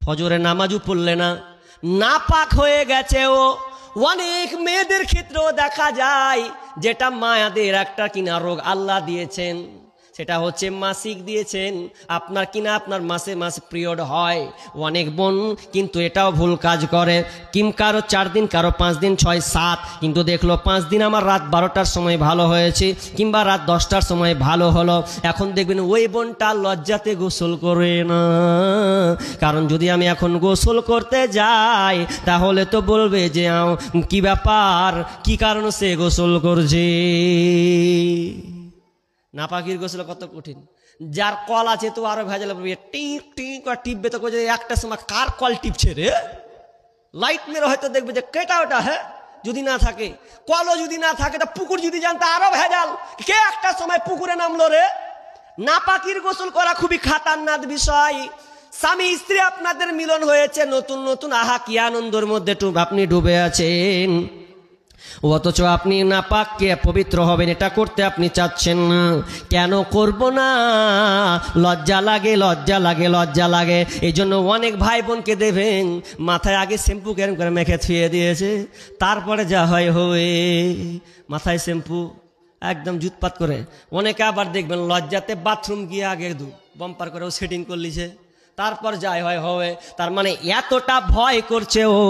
ফজরে নামাজও পড়লে না, নাপাক হয়ে গেছে ও। অনেক মেয়েদের ক্ষেত্রেও দেখা যায় যেটা মায়াদের একটা কিনা রোগ আল্লাহ দিয়েছেন, সেটা হচ্ছে মাসিক দিয়েছেন, আপনার কিনা আপনার মাসে মাসে পিরিয়ড হয়। অনেক বোন কিন্তু এটাও ভুল কাজ করে, কারো 4 দিন, কারো 5 দিন, 6, 7, কিন্তু দেখলো 5 দিন আমার রাত 12টার সময় ভালো হয়েছে কিংবা রাত 10টার সময় ভালো হলো। এখন দেখবেন ওই বোনটা লজ্জাতে গোসল করে না, কারণ যদি আমি এখন গোসল করতে যাই তাহলে তো বলবে যে কি ব্যাপার, কি কারণে সে গোসল করছে। নাপাকির গোসল কত কঠিন। যার কল আছে তো আরো ভেজাল, টিপ টিপ করে টিপবে তো একটা সময় কার কল টিপছে রে, লাইট মেরে হয়তো দেখবে যে কেটা ওটা। হ্যাঁ, যদি না থাকে কলও যদি না থাকে, তা পুকুর যদি জানতো আরো ভেজাল, কে একটা সময় পুকুরে নামলো রে। নাপাকির গোসল করা খুবই খাতারনাক বিষয়। স্বামী স্ত্রী আপনাদের মিলন হয়েছে নতুন নতুন, আহা কি আনন্দের মধ্যে আপনি ডুবে আছেন, অথচ আপনি নাপাককে পবিত্র হবেন এটা করতে আপনি চাচ্ছেন না। কেন করব না? লজ্জা লাগে, লজ্জা লাগে, লজ্জা লাগে। এই জন্য অনেক ভাই বোনকে দেবেন মাথায় আগে শ্যাম্পু কেন করে মেখে ছুঁয়ে দিয়েছে, তারপরে যা হয় হয়ে মাথায় শ্যাম্পু একদম জুতপাত করে। অনেকে আবার দেখবেন লজ্জাতে বাথরুম গিয়ে আগে বাম্পার করেও সেটিং করলিছে, তারপর যাই হয় হবে। তার মানে এতটা ভয় করছে ও,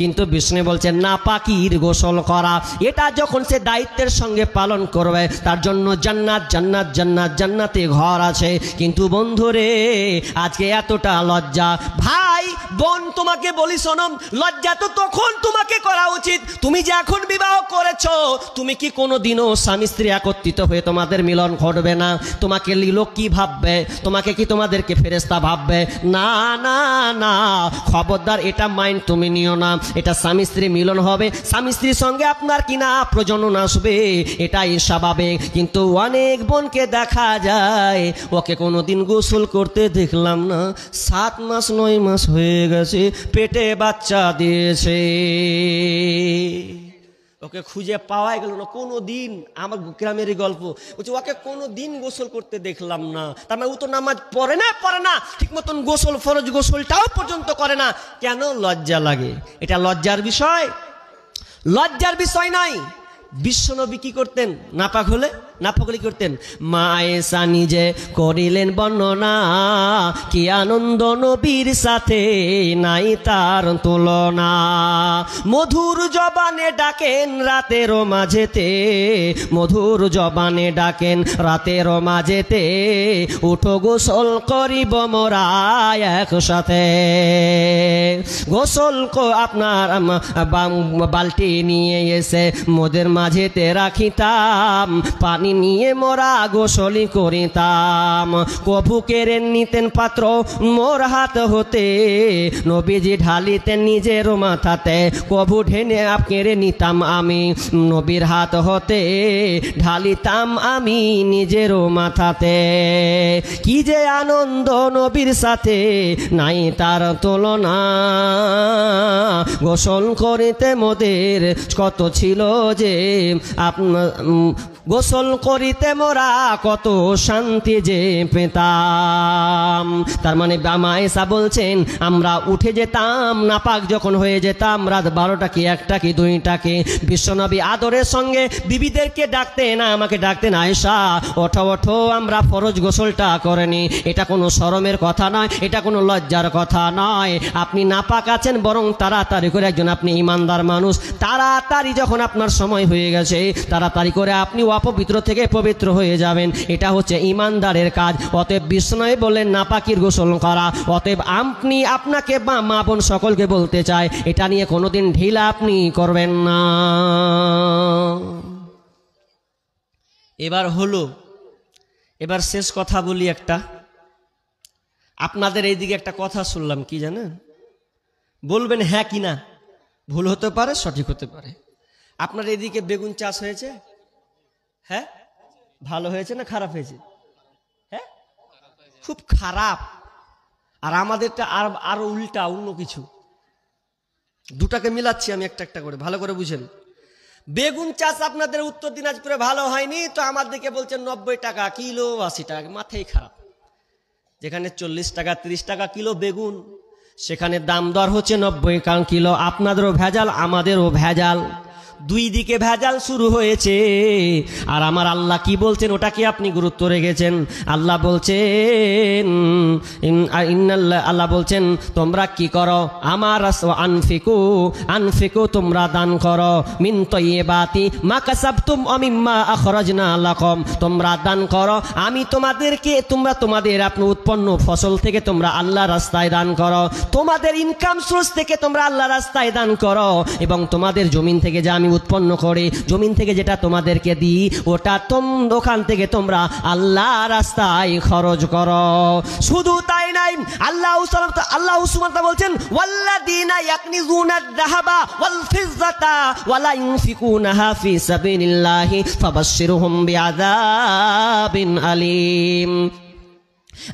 কিন্তু বিষ্ণু বলছে নাপাকির গোসল করা এটা যখন সে দায়িত্বের সঙ্গে পালন করবে তার জন্য জান্নাত জান্নাত জান্নাত জান্নাতে ঘর আছে। কিন্তু বন্ধুরে আজকে এতটা লজ্জা। ভাই বোন তোমাকে বলি শোনো, লজ্জা তো তখন তোমাকে করা উচিত তুমি যে এখন বিবাহ করেছো। তুমি কি কোনোদিনও স্বামী স্ত্রী একত্রিত হয়ে তোমাদের মিলন ঘটবে না? তোমাকে লোক কি ভাববে? তোমাকে কি তোমাদেরকে ফেরেশতা ভাববে? না না না, খবরদার এটা মাইন্ড তুমি নিও না। এটা স্বামী স্ত্রী মিলন হবে, স্বামী স্ত্রীর সঙ্গে আপনার কিনা প্রজনন আসবে, এটাই স্বাভাবিক। কিন্তু অনেক বোনকে দেখা যায় ওকে কোনোদিন গোসল করতে দেখলাম না, 7 মাস 9 মাস হয়ে গেছে, পেটে বাচ্চা দিয়েছে, ওকে খুঁজে পাওয়াই গেল না কোনো দিন। আমার গ্রামেরই গল্প বলছে, ওকে কোনো দিন গোসল করতে দেখলাম না। তার মানে ও তো নামাজ পড়ে না ঠিক মতন, গোসল ফরজ গোসলটাও পর্যন্ত করে না। কেন? লজ্জা লাগে। এটা লজ্জার বিষয়? লজ্জার বিষয় নাই। বিশ্বনবী কি করতেন? নাপাক হলে করতেন? মা আয়েশা নিজে করিলেন বর্ণনা, কি আনন্দ নবীর সাথে নাই তার তুলনা। মধুর জবানে ডাকেন রাতের মাঝেতে, মধুর জবানে ডাকেন রাতের মাঝেতে, উঠো গোসল করিব মোরা একসাথে। গোসল আপনার বালতি নিয়ে এসে মোদের মাঝেতে রাখিতাম, পানি নিয়ে মোরা গোসলি করিতাম। কভু কেড়ে নিতেন পাত্র মোর হাত হতে, নবীজি ঢালিতেন নিজের মাথাতে। কভু ঢেনে কেড়ে নিতাম আমি নবীর হাত হতে, ঢালিতাম আমি নিজের মাথাতে। কি যে আনন্দ নবীর সাথে নাই তার তুলনা। গোসল করিতে মোদের কত ছিল যে আপনার, গোসল করিতে মোরা কত শান্তি যে পেতাম। তার মানে মা আয়েশা বলছেন আমরা উঠে যেতাম, নাপাক যখন হয়ে যেতাম রাত 12টা কি 1টা কি 2টা কি, বিশ্বনবী আদরের সঙ্গে বিবিদেরকে ডাকতেন, আমাকে ডাকতেন, আয়েশা ওঠো ওঠো আমরা ফরজ গোসলটা করেনি। এটা কোনো শরমের কথা নয়, এটা কোনো লজ্জার কথা নয়। আপনি নাপাক আছেন, বরং তাড়াতাড়ি করে, একজন আপনি ইমানদার মানুষ, তাড়াতাড়ি যখন আপনার সময় হয়ে গেছে তাড়াতাড়ি করে আপনি অপবিত্র থেকে পবিত্র হয়ে যাবেন। এটা হচ্ছে ইমানদারের কাজ। অতএব বিষ্ণু বললেন নাপাকির গোসল করা। অতএব আপনি আপনাকে বা মা বোন সকলকে বলতে চাই, এটা নিয়ে কোনোদিন ঢিলা আপনি করবেন না। এবার শেষ কথা বলি একটা। আপনাদের এইদিকে একটা কথা শুনলাম, কি জানেন? বলবেন হ্যাঁ কি না, ভুল হতে পারে সঠিক হতে পারে। আপনার এদিকে বেগুন চাষ হয়েছে? হ্যাঁ, ভালো হয়েছে না খারাপ হয়েছে? হ্যাঁ, খুব খারাপ। আর আমাদেরটা আরো উল্টা, অন্য কিছু। দুটাকে মিলাচ্ছি আমি একটা একটা করে, ভালো করে বুঝেন। বেগুন চাষ আপনাদের উত্তর দিনাজপুরে ভালো হয়নি তো আমার দিকে বলছেন 90 টাকা কিলো, 80 টাকা, মাথায় খারাপ। যেখানে 40 টাকা 30 টাকা কিলো বেগুন, সেখানে দাম দর হচ্ছে 90 কিলো। আপনাদেরও ভেজাল, আমাদেরও ভেজাল, দুই দিকে ভেজাল শুরু হয়েছে। আর আমার আল্লাহ কি বলছেন ওটা কি আপনি গুরুত্ব রেখেছেন? আল্লাহ বলছেন আল্লাহ বলছেন তোমরা কি করো, আমার আনফিকু আনফিকু, তোমরা দান করো, মিন তয়্যিবাতি মা কাসাবতুম ওয়া মিম্মা আখরাজনা লাকুম, তোমরা দান করো, আমি তোমাদেরকে তোমাদের আপনার উৎপন্ন ফসল থেকে তোমরা আল্লাহর রাস্তায় দান করো, তোমাদের ইনকাম সোর্স থেকে তোমরা আল্লাহর রাস্তায় দান করো, এবং তোমাদের জমিন থেকে যা আমি উৎপন্ন করে জমিন থেকে যেটা তোমাদেরকে দিই ওটা ওখান থেকে তোমরা আল্লাহ রাস্তায় খরচ করো। শুধু তাই নাই, আল্লাহ সুবহানাহু বলছেন ওয়াল্লাযীনা ইয়াকনিজুনাদ যাহাবা ওয়াল ফিজ্জাতা ওয়া লা ইউনফিকুনাহা ফি সাবিলিল্লাহি ফাবাশশিরহুম বিআযাবিন আলীম।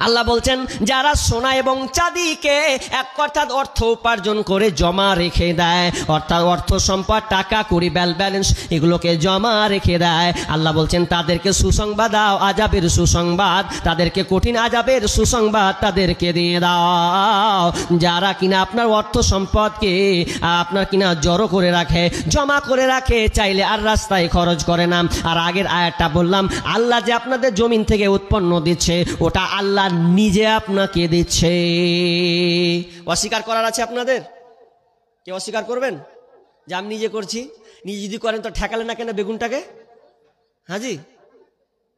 আল্লাহ বলছেন যারা সোনা এবং চাঁদিকে এক অর্থাৎ অর্থ উপার্জন করে জমা রেখে দেয়, অর্থাৎ অর্থ সম্পদ টাকা কড়ি ব্যালেন্স এগুলোকে জমা রেখে দেয়, আল্লাহ বলছেন তাদেরকে সুসংবাদ দাও, আযাবের সুসংবাদ, তাদেরকে কঠিন আযাবের সুসংবাদ তাদেরকে দিয়ে দাও। যারা কিনা আপনার অর্থ সম্পদকে আপনার কিনা জড়ো করে রাখে, জমা করে রাখে, চাইলে আর রাস্তায় খরচ করে না। আর আগের আয়াতটা বললাম আল্লাহ যে আপনাদের জমিন থেকে উৎপন্ন দিচ্ছে ওটা আল্লাহ নিজে আপনাকে দিচ্ছে। অস্বীকার করার আছে আপনাদের? কে অস্বীকার করবেন যে আমি নিজে করছি? নিজে যদি করেন তো ঠেকালেন না কেন বেগুনটাকে? হাজি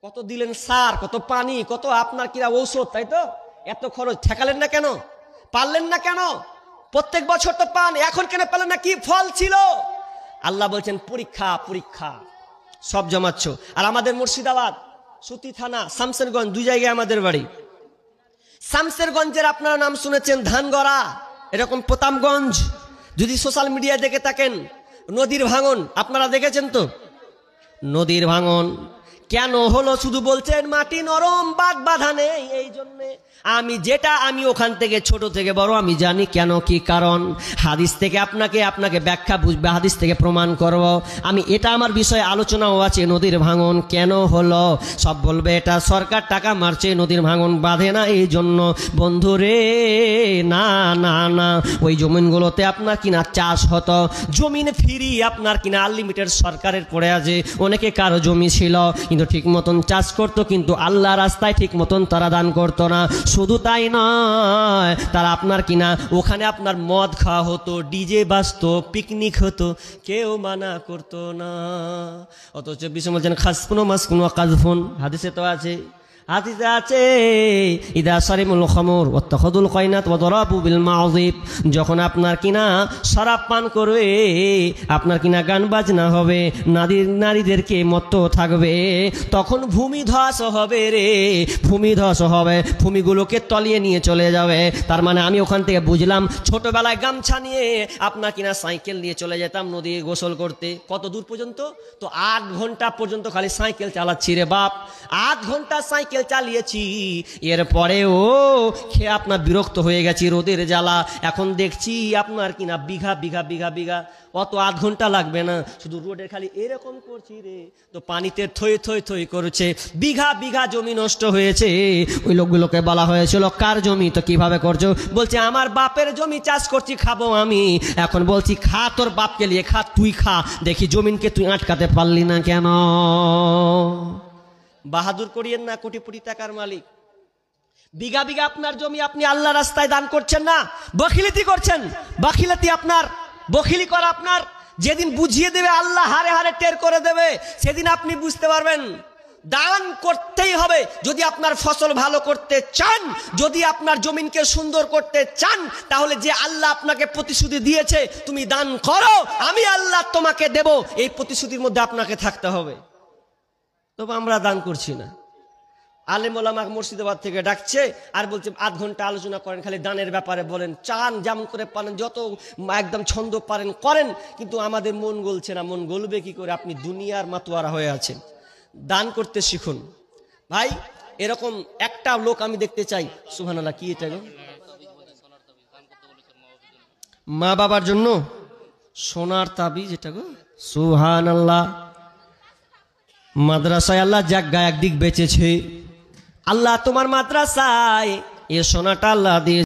কত দিলেন সার, কত পানি, কত আপনার কিনা ঔষধ, তাই তো এত খরচ, ঠেকালেন না কেন? পারলেন না কেন? প্রত্যেক বছর তো পান, এখন কেন পেলেন না? কি ফল ছিল? আল্লাহ বলছেন পরীক্ষা পরীক্ষা, সব জমাচ্ছ। আর আমাদের মুর্শিদাবাদ সুতি থানা শামসেরগঞ্জ দুই জায়গায় আমাদের বাড়ি। শামসেরগঞ্জের আপনারা নাম শুনেছেন ধানগড়া, এরকম প্রতাপগঞ্জ, যদি সোশ্যাল মিডিয়ায় দেখে থাকেন নদীর ভাঙন আপনারা দেখেছেন তো? নদীর ভাঙন কেন হলো? শুধু বলছেন মাটি নরম, বাঁধ বাঁধা নেই। এই জন্যে আমি ওখান থেকে ছোট থেকে বড় আমি জানি কেন, কি কারণ। হাদিস থেকে আপনাকে ব্যাখ্যা বুঝবে, হাদিস থেকে প্রমাণ করব আমি। এটা আমার বিষয়ে আলোচনাও আছে, নদীর ভাঙন কেন হলো। সব বলবে এটা সরকার টাকা মারছে, নদীর ভাঙন বাঁধে না এই জন্য। বন্ধুরে না না না, ওই জমিনগুলোতে আপনার কিনা চাষ হতো, জমিন ফ্রি আপনার কিনা আনলিমিটেড সরকারের পড়ে আছে। অনেকে কারো জমি ছিল কিন্তু ঠিক মতন চাষ করতো, কিন্তু আল্লাহ রাস্তায় ঠিক মতন তারা দান করতো না। শুধু তাই নয়, তারা আপনার কিনা ওখানে আপনার মদ খাওয়া হতো, ডিজে বাজতো, পিকনিক হতো, কেউ মানা করতো না। অথচ বিশ্ব বলছেন খাসফুন মাসকুন কাজফুন, হাদিসে তো আছে, হাদিসে আছে ইদা সারিমুল খামর ওয়াত্তাখাদুল কাইনাত ওয়া দারাবু বিল মাযিব, যখন আপনার কিনা শরাব পান করবে, আপনার কিনা গান বাজনা হবে, নারীদেরকে মত্ত থাকবে, তখন ভূমিধস হবে রে, ভূমিধস হবে, ভূমিগুলোকে তলিয়ে নিয়ে চলে যাবে। তার মানে আমি ওখান থেকে বুঝলাম ছোটবেলায় গামছা নিয়ে আপনার কিনা সাইকেল নিয়ে চলে যেতাম নদী গোসল করতে। কত দূর পর্যন্ত? তো 8 ঘন্টা পর্যন্ত খালি সাইকেল চালাচ্ছি রে বাপ, 8 ঘন্টা সাইকেল চালিয়েছি। এরপরেও খেয়ে আপনার বিরক্ত হয়ে গেছি রোদের জ্বালা। এখন দেখছি আপনার কিনা বিঘা বিঘা বিঘা বিঘা, অত 8 ঘন্টা লাগবে না, শুধু রোডের খালি এরকম করছি রে, তো পানিতে থই থই থই করছে, বিঘা বিঘা জমি নষ্ট হয়েছে। ওই লোকগুলোকে বলা হয়েছিল কার জমি, তো কিভাবে করছো? বলছে আমার বাপের জমি চাষ করছি, খাবো আমি। এখন বলছি খা, তোর বাপকে নিয়ে খা, তুই খা, দেখি জমিনকে তুই আটকাতে পারলি না কেন? বাহাদুর করিয়েন না, কোটি টাকার মালিক। বিঘা বিঘা আপনার জমি আপনি আল্লাহ রাস্তায় দান করছেন না, বখিলিতি করছেন। বখিলিতি আপনার, বখিলি করা আপনার যেদিন বুঝিয়ে দেবে আল্লাহ হারে হারে টের করে দেবে, সেদিন আপনি বুঝতে পারবেন দান করতেই হবে। যদি আপনার ফসল ভালো করতে চান, যদি আপনার জমিনকে সুন্দর করতে চান, তাহলে যে আল্লাহ আপনাকে প্রতিশ্রুতি দিয়েছে তুমি দান করো, আমি আল্লাহ তোমাকে দেব, এই প্রতিশ্রুতির মধ্যে আপনাকে থাকতে হবে। তবে আমরা দান করছি না। আলেম ওলামা মুর্শিদাবাদ থেকে ডাকছে আর বলছে 8 ঘন্টা আলোচনা করেন, খালি দানের ব্যাপারে বলেন, চান যেমন করে পারেন, যত একদম ছন্দ পারেন করেন, কিন্তু আমাদের মন গলছে না। মন গলবে কি করে? আপনি দুনিয়ার মাতোয়ারা হয়ে আছেন। দান করতে শিখুন ভাই। এরকম একটা লোক আমি দেখতে চাই। সুবহানাল্লাহ, কি এটা গো? মা বাবার জন্য সোনার তাবিজ, এটা গো সুবহানাল্লাহ। মাদ্রাসায় আল্লাহ জায়গা একদিক বেচেছে, আল্লাহ তোমার মাদ্রাসায় এ সোনাটা আল্লাহ দিয়ে